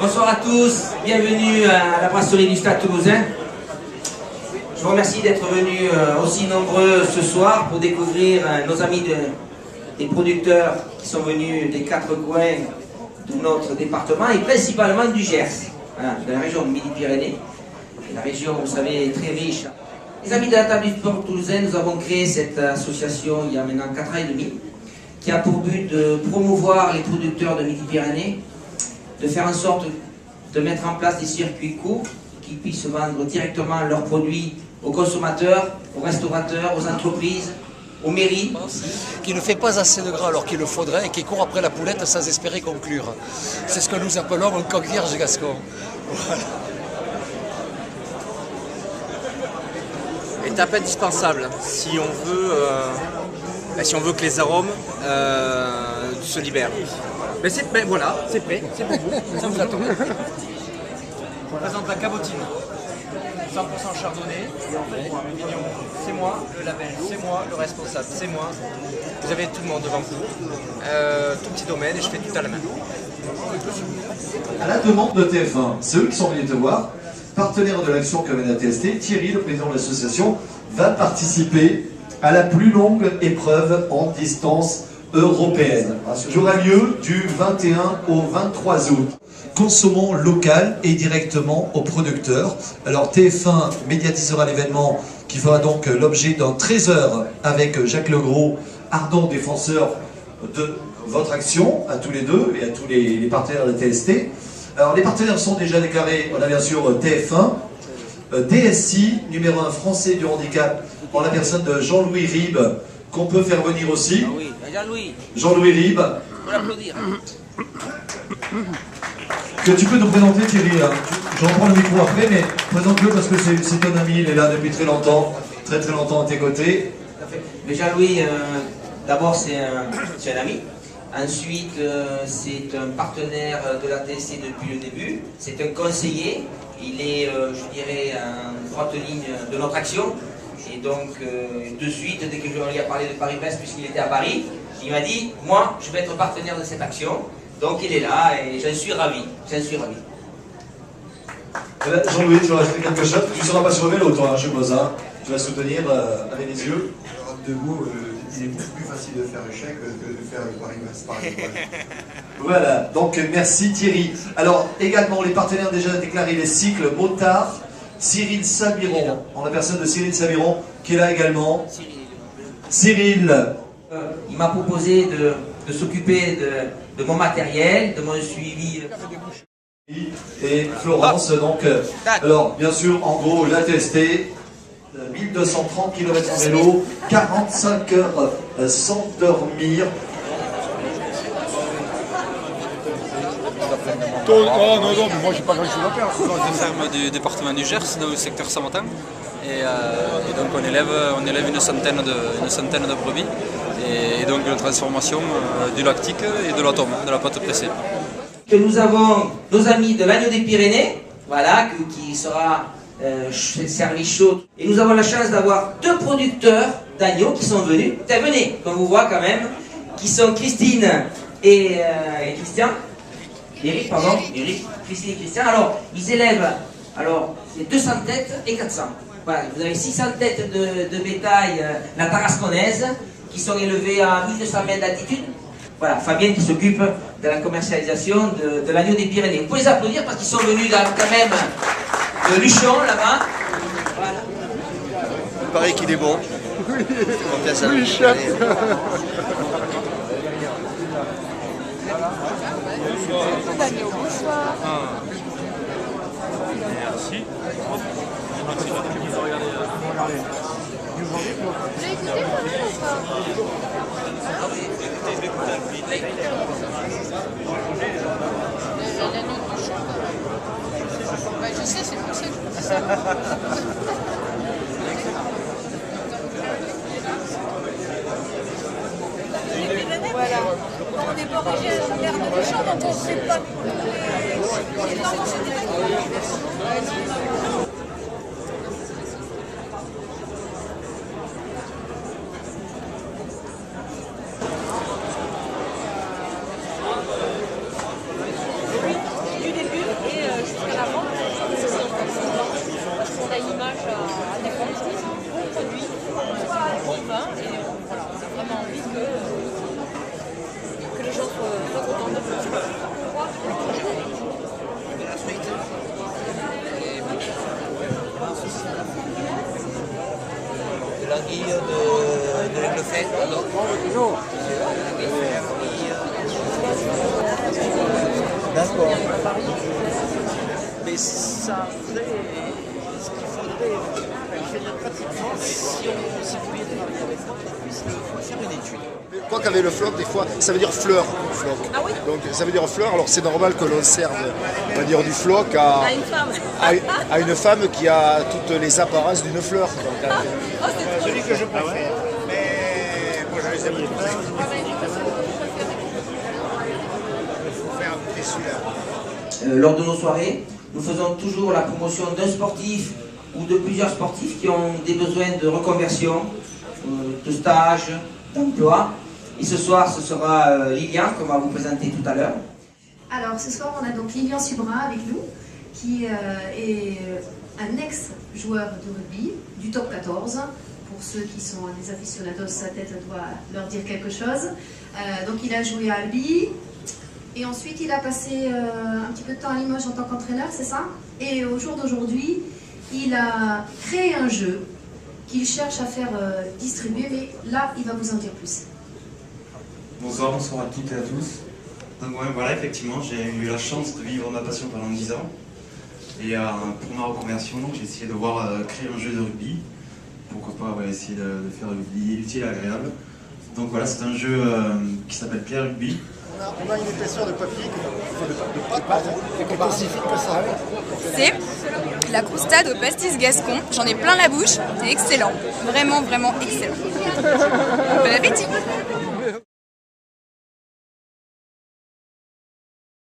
Bonsoir à tous, bienvenue à la brasserie du Stade Toulousain. Je vous remercie d'être venus aussi nombreux ce soir pour découvrir nos amis des producteurs qui sont venus des 4 coins de notre département et principalement du Gers, voilà, de la région de Midi-Pyrénées. La région, vous savez, est très riche. Les amis de la table du sport toulousain, nous avons créé cette association il y a maintenant 4 ans et demi, qui a pour but de promouvoir les producteurs de Midi-Pyrénées, de faire en sorte de mettre en place des circuits courts qui puissent vendre directement leurs produits aux consommateurs, aux restaurateurs, aux entreprises, aux mairies. Qui ne fait pas assez de gras alors qu'il le faudrait et qui court après la poulette sans espérer conclure. C'est ce que nous appelons un coq vierge gascon. Voilà. Étape indispensable si on veut que les arômes se libèrent. Mais voilà, c'est prêt, c'est pour vous. Ça vous attend. Je vous présente la cabotine. 100% chardonnay. C'est moi le label, c'est moi le responsable, c'est moi. Vous avez tout le monde devant vous. Tout petit domaine et je fais tout à la main. À la demande de TF1, c'est eux qui sont venus te voir. Partenaire de l'action que mène la TST, Thierry, le président de l'association, va participer à la plus longue épreuve en distance européenne. Qui aura lieu du 21 au 23 août. Consommons local et directement aux producteurs. Alors TF1 médiatisera l'événement qui fera donc l'objet d'un 13 heures avec Jacques Legros, ardent défenseur de votre action, à tous les deux et à tous les partenaires de TST. Alors les partenaires sont déjà déclarés, on a bien sûr TF1, DSI, numéro 1 français du handicap, en la personne de Jean-Louis Ribes, qu'on peut faire venir aussi. Ah oui, Jean-Louis. Jean-Louis Ribes. On peut l'applaudir. Que tu peux nous présenter Thierry, hein. Je reprends le micro après, mais présente-le parce que c'est ton ami, il est là depuis très longtemps à tes côtés. Tout à fait. Mais Jean-Louis, d'abord c'est un ami. Ensuite, c'est un partenaire de la TST depuis le début. C'est un conseiller. Il est, je dirais, en droite ligne de notre action. Et donc, de suite, dès que je lui ai parlé de Paris-Brest, puisqu'il était à Paris, il m'a dit, moi, je vais être partenaire de cette action. Donc, il est là et j'en suis ravi. J'en suis ravi. Jean-Louis, tu vas rajouter quelque chose. Tu ne seras pas sur le vélo, toi, hein, je suppose. Hein. Tu vas soutenir avec les yeux. Debout, il est beaucoup plus facile de faire échec que de faire le Paris-Brest, par exemple. Voilà, donc merci Thierry. Alors, également, les partenaires déjà déclarés, les cycles Motard, Cyril Sabiron, en la personne de Cyril Sabiron, qui est là également. Cyril. Il m'a proposé de s'occuper de mon matériel, de mon suivi. Et Florence, donc, alors bien sûr, en gros, la TST, 1230 km en vélo, 45 heures sans dormir. Oh non, mais moi j'ai pas grand chose à faire. La ferme du département du Gers, dans le secteur Samantin. Et donc on élève une centaine de brebis. Et donc la transformation du lactique et de l'atome, de la pâte pressée. Que nous avons nos amis de l'agneau des Pyrénées, voilà, qui sera servi chaud. Et nous avons la chance d'avoir 2 producteurs d'agneaux qui sont venus. Venez, qu'on vous voit quand même, qui sont Christine et Christian. Eric, pardon, Eric, Christine et Christian. Alors, ils élèvent, alors, c'est 200 têtes et 400. Voilà, vous avez 600 têtes de bétail, la tarasconnaise, qui sont élevées à 1200 mètres d'altitude. Voilà, Fabien qui s'occupe de la commercialisation de l'agneau des Pyrénées. Vous pouvez les applaudir parce qu'ils sont venus quand même de Luchon, là-bas. Voilà. Il paraît qu'il est bon. Oui, chef. Bonsoir. Merci. Je sais, c'est pour ça que je dis ça. Voilà. On n'est pas originaire de Luchon, donc on ne sait pas. Les parents, c'est des à l'image à défendre, bon produit, bon vin, et voilà, on a vraiment envie que les gens soient contents de nous. De l'anguille de l'aigle fait. D'accord. Mais ça après, ce qu'il faudrait pratiquement, si vous vouliez travailler avec moi, c'est faire une étude. Quoi qu'avec le floc, des fois, ça veut dire fleur, floc. Ah oui. Donc ça veut dire fleur, alors c'est normal que l'on serve, on va dire, du floc À une femme. à une femme qui a toutes les apparences d'une fleur. Donc, Oh, c'est trop Celui que je préfère, mais moi je les aime tous. Il faut faire goûter celui-là. Lors de nos soirées, nous faisons toujours la promotion d'un sportif ou de plusieurs sportifs qui ont des besoins de reconversion, de stage, d'emploi. Et ce soir, ce sera Lilian qu'on va vous présenter tout à l'heure. Alors ce soir, on a donc Lilian Subra avec nous, qui est un ex-joueur de rugby du top 14. Pour ceux qui sont des aficionados, sa tête doit leur dire quelque chose. Donc il a joué à Albi, et ensuite il a passé un petit peu de temps à Limoges en tant qu'entraîneur, c'est ça? Et au jour d'aujourd'hui, il a créé un jeu qu'il cherche à faire distribuer, mais là, il va vous en dire plus. Bonsoir à toutes et à tous. Donc ouais, voilà, effectivement, j'ai eu la chance de vivre ma passion pendant 10 ans. Et pour ma reconversion, j'ai essayé de créer un jeu de rugby. Pourquoi pas essayer de faire du rugby utile et agréable. Donc voilà, c'est un jeu qui s'appelle Pierre Rugby. on a une épaisseur de papier, de pâte, qui est aussi fine que ça. C'est la croustade au pastis gascon. J'en ai plein la bouche, c'est excellent. Vraiment, vraiment excellent. Bon appétit!